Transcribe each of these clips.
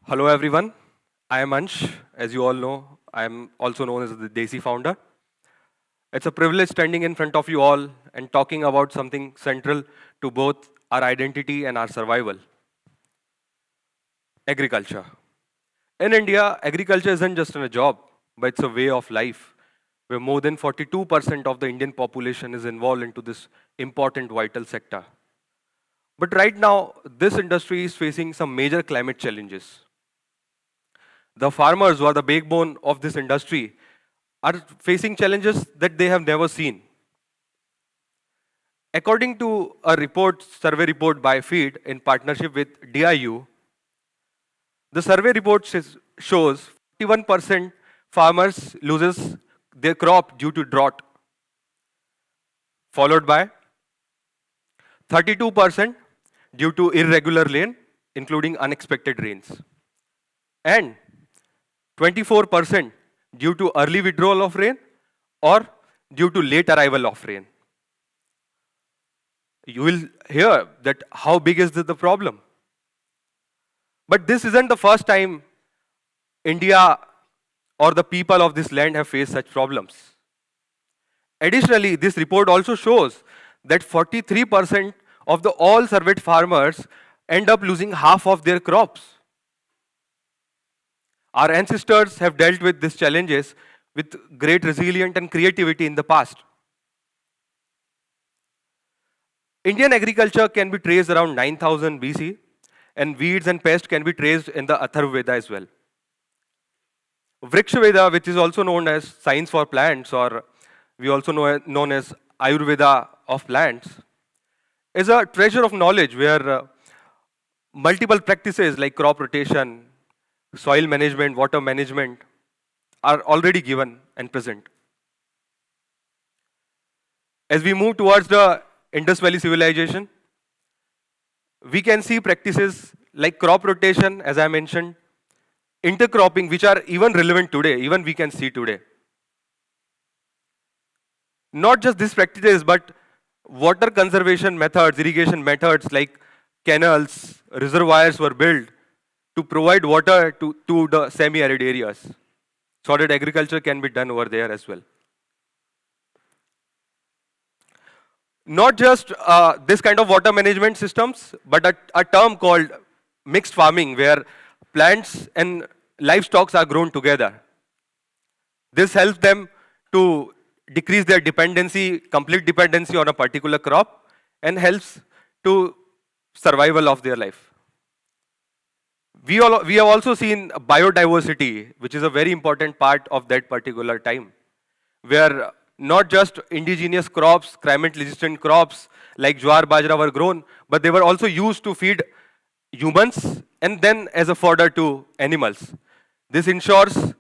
Hello everyone, I am Ansh. As you all know, I am also known as the Desi founder. It's a privilege standing in front of you all and talking about something central to both our identity and our survival, agriculture. In India, agriculture isn't just a job, but it's a way of life where more than 42% of the Indian population is involved into this important vital sector. But right now, this industry is facing some major climate challenges. The farmers who are the backbone of this industry are facing challenges that they have never seen. According to a survey report by Feed in partnership with DIU, the survey report shows 41% farmers loses their crop due to drought, followed by 32% due to irregular rain, including unexpected rains, and 24% due to early withdrawal of rain or due to late arrival of rain. You will hear that how big is the problem. But this isn't the first time India or the people of this land have faced such problems. Additionally, this report also shows that 43% of the all surveyed farmers end up losing half of their crops. Our ancestors have dealt with these challenges with great resilience and creativity in the past. Indian agriculture can be traced around 9000 BC, and weeds and pests can be traced in the Atharva Veda as well. Vriksha Veda, which is also known as science for plants, or we also know known as Ayurveda of plants, is a treasure of knowledge where multiple practices like crop rotation, soil management, water management are already given and present. As we move towards the Indus Valley civilization, we can see practices like crop rotation, as I mentioned, intercropping, which are even relevant today, even we can see today. Not just these practices, but water conservation methods, irrigation methods like canals, reservoirs were built to provide water to the semi-arid areas so that agriculture can be done over there as well. Not just this kind of water management systems, but a term called mixed farming where plants and livestock are grown together. This helps them to decrease their dependency, complete dependency on a particular crop, and helps to survival of their life. We have also seen biodiversity, which is a very important part of that particular time, where not just indigenous crops, climate-resistant crops like jowar, bajra were grown, but they were also used to feed humans and then as a fodder to animals. This ensures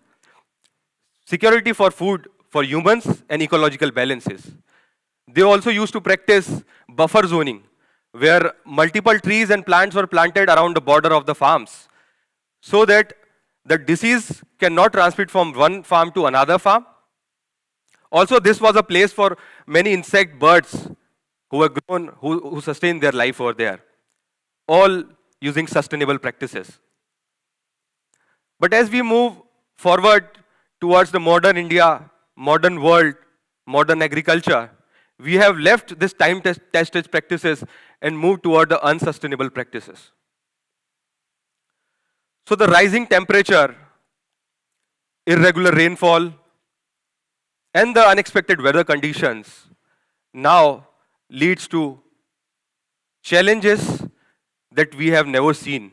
security for food for humans and ecological balances. They also used to practice buffer zoning, where multiple trees and plants were planted around the border of the farms, so that the disease cannot transmit from one farm to another farm. Also, this was a place for many insect birds who were grown, who sustained their life over there, all using sustainable practices. But as we move forward towards the modern India, modern world, modern agriculture, we have left this time-tested practices and moved toward the unsustainable practices. So the rising temperature, irregular rainfall, and the unexpected weather conditions now leads to challenges that we have never seen.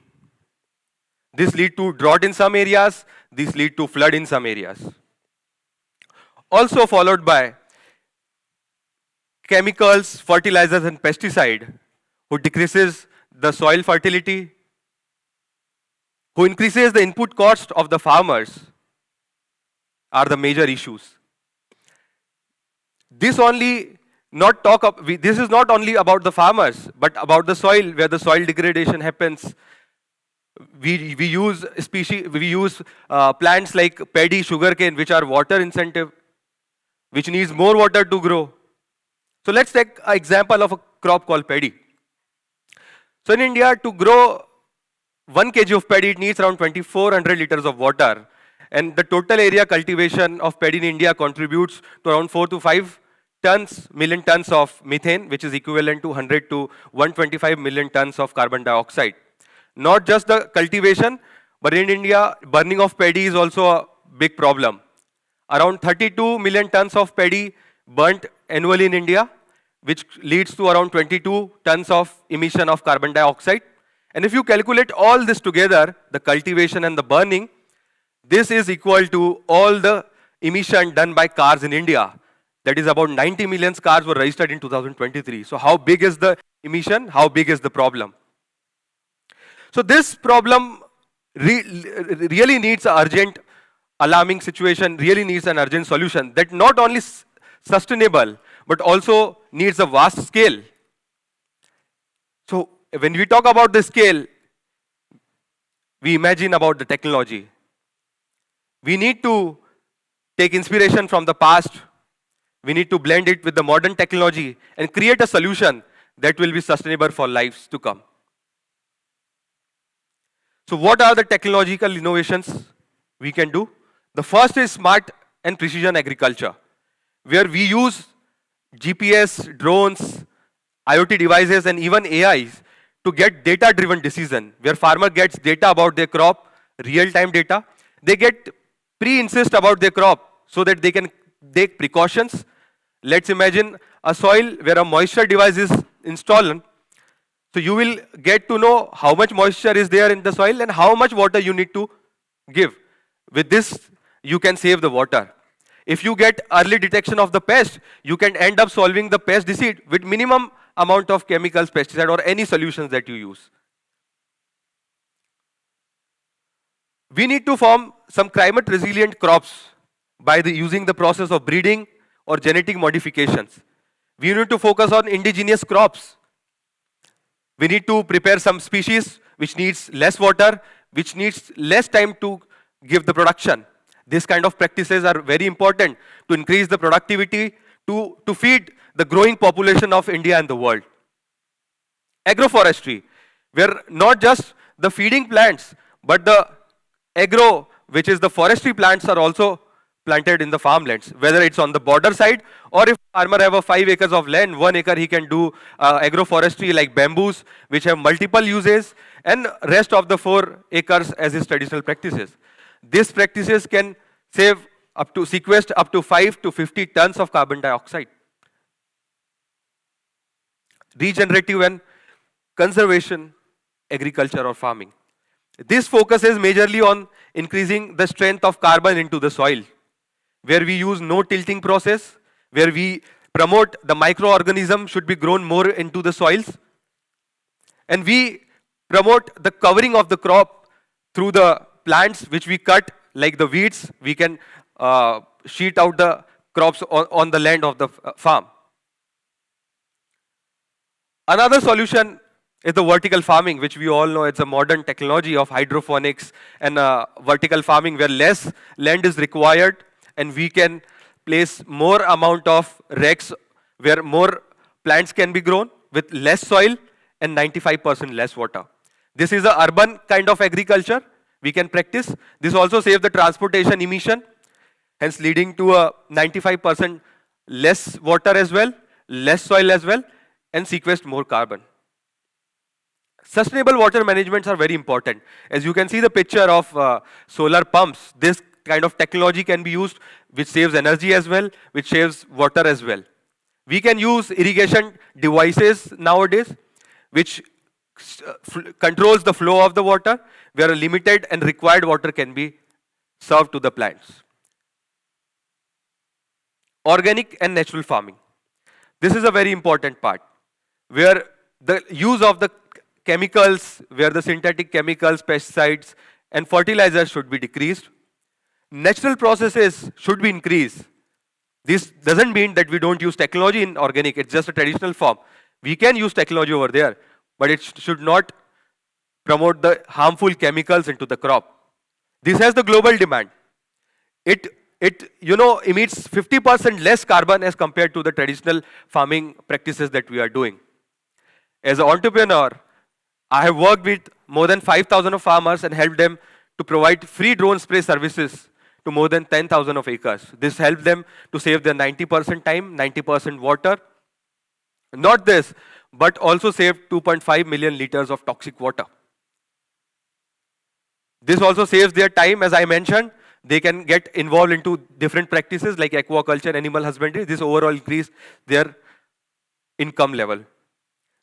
This lead to drought in some areas, this lead to flood in some areas. Also followed by chemicals, fertilizers and pesticide, who decreases the soil fertility, who increases the input cost of the farmers, are the major issues. This is not only about the farmers, but about the soil, where the soil degradation happens. We use plants like paddy, sugarcane, which are water intensive, which needs more water to grow. So let's take an example of a crop called paddy. So in India, to grow 1 kg of paddy, it needs around 2400 liters of water. And the total area cultivation of paddy in India contributes to around 4 to 5 million tons of methane, which is equivalent to 100 to 125 million tons of carbon dioxide. Not just the cultivation, but in India, burning of paddy is also a big problem. Around 32 million tons of paddy burnt annually in India, which leads to around 22 tons of emission of carbon dioxide. And if you calculate all this together, the cultivation and the burning, this is equal to all the emission done by cars in India. That is about 90 million cars were registered in 2023. So how big is the emission? How big is the problem? So this problem really needs an urgent, alarming situation, really needs an urgent solution that not only sustainable, but also needs a vast scale. So when we talk about the scale, we imagine about the technology. We need to take inspiration from the past. We need to blend it with the modern technology and create a solution that will be sustainable for lives to come. So what are the technological innovations we can do? The first is smart and precision agriculture, where we use GPS, drones, IoT devices, and even AIs to get data-driven decision, where farmer gets data about their crop, real-time data. They get pre-insist about their crop so that they can take precautions. Let's imagine a soil where a moisture device is installed. So you will get to know how much moisture is there in the soil and how much water you need to give. With this, you can save the water. If you get early detection of the pest, you can end up solving the pest disease with minimum amount of chemicals, pesticide, or any solutions that you use. We need to form some climate resilient crops by using the process of breeding or genetic modifications. We need to focus on indigenous crops. We need to prepare some species which needs less water, which needs less time to give the production. These kind of practices are very important to increase the productivity, to feed the growing population of India and the world. Agroforestry, where not just the feeding plants, but the agro, which is the forestry plants, are also planted in the farmlands, whether it's on the border side or if farmer have a 5 acres of land, 1 acre he can do agroforestry like bamboos, which have multiple uses, and rest of the 4 acres as his traditional practices. These practices can sequester up to 5 to 50 tons of carbon dioxide. Regenerative and conservation agriculture or farming. This focuses majorly on increasing the strength of carbon into the soil, where we use no tilting process, where we promote the microorganism should be grown more into the soils, and we promote the covering of the crop through the plants which we cut, like the weeds. We can sheet out the crops on the land of the farm. Another solution is the vertical farming, which we all know it's a modern technology of hydroponics and vertical farming, where less land is required and we can place more amount of racks where more plants can be grown with less soil and 95% less water. This is an urban kind of agriculture we can practice. This also saves the transportation emission, hence leading to a 95% less water as well, less soil as well, and sequester more carbon. Sustainable water managements are very important. As you can see the picture of solar pumps, this kind of technology can be used, which saves energy as well, which saves water as well. We can use irrigation devices nowadays, which controls the flow of the water, where a limited and required water can be served to the plants. Organic and natural farming. This is a very important part, where the use of the chemicals, where the synthetic chemicals, pesticides, and fertilizers should be decreased. Natural processes should be increased. This doesn't mean that we don't use technology in organic, it's just a traditional form. We can use technology over there, but it should not promote the harmful chemicals into the crop. This has the global demand. It emits 50% less carbon as compared to the traditional farming practices that we are doing. As an entrepreneur, I have worked with more than 5,000 of farmers and helped them to provide free drone spray services to more than 10,000 of acres. This helped them to save their 90% time, 90% water. Not this, but also saved 2.5 million liters of toxic water. This also saves their time, as I mentioned. They can get involved into different practices like aquaculture, animal husbandry. This overall increase their income level.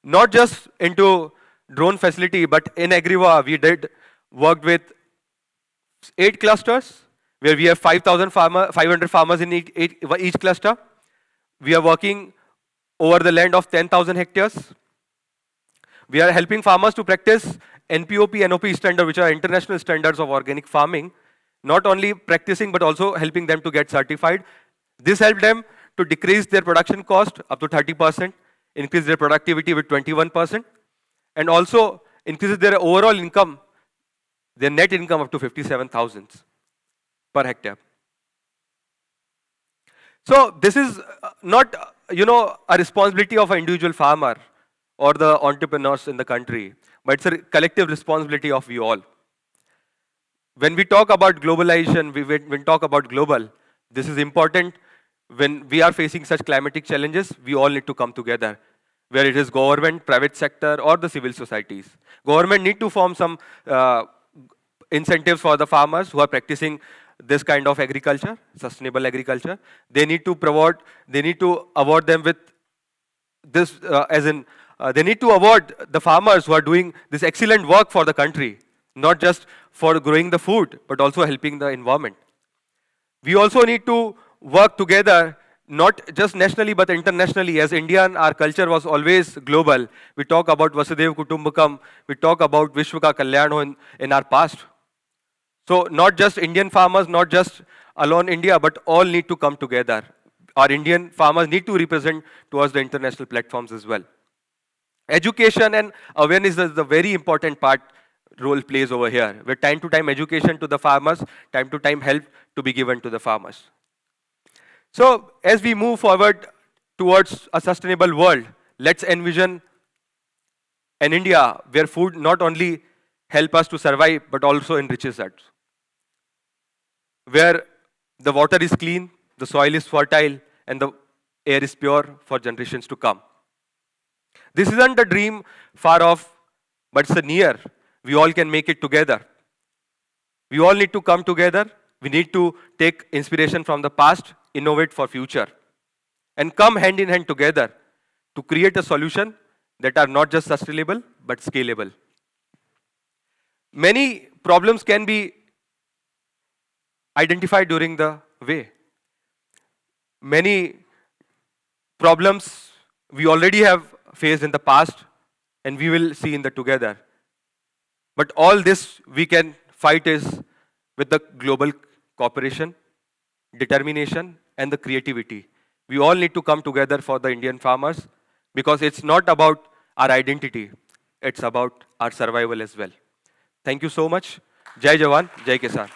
Not just into drone facility, but in Agriva, we did work with 8 clusters, where we have 500 farmers in each cluster. We are working over the land of 10,000 hectares. We are helping farmers to practice NPOP, NOP standard, which are international standards of organic farming. Not only practicing, but also helping them to get certified. This helped them to decrease their production cost up to 30%, increase their productivity with 21%, and also increases their overall income, their net income up to 57,000 per hectare. So this is not, a responsibility of an individual farmer or the entrepreneurs in the country, but it's a collective responsibility of we all. When we talk about globalization, when we talk about global, this is important. When we are facing such climatic challenges, we all need to come together, where it is government, private sector, or the civil societies. Government need to form some incentives for the farmers who are practicing this kind of agriculture, sustainable agriculture. They need to award them with this, they need to award the farmers who are doing this excellent work for the country, not just for growing the food, but also helping the environment. We also need to work together, not just nationally, but internationally. As Indian, our culture was always global. We talk about Vasudhaiva Kutumbakam, we talk about Vishwa Ka Kalyan in our past. So not just Indian farmers, not just alone India, but all need to come together. Our Indian farmers need to represent towards the international platforms as well. Education and awareness is the very important role plays over here, where time to time education to the farmers, time to time help to be given to the farmers. So as we move forward towards a sustainable world, let's envision an India where food not only help us to survive, but also enriches us. Where the water is clean, the soil is fertile, and the air is pure for generations to come. This isn't a dream far off, but it's a near. We all can make it together. We all need to come together. We need to take inspiration from the past, innovate for future, and come hand in hand together to create a solution that are not just sustainable, but scalable. Many problems can be identified during the way. Many problems we already have faced in the past, and we will see in the together. But all this we can fight is with the global cooperation, determination, and the creativity. We all need to come together for the Indian farmers, because it's not about our identity, it's about our survival as well. Thank you so much. Jai Jawan, Jai Kisan.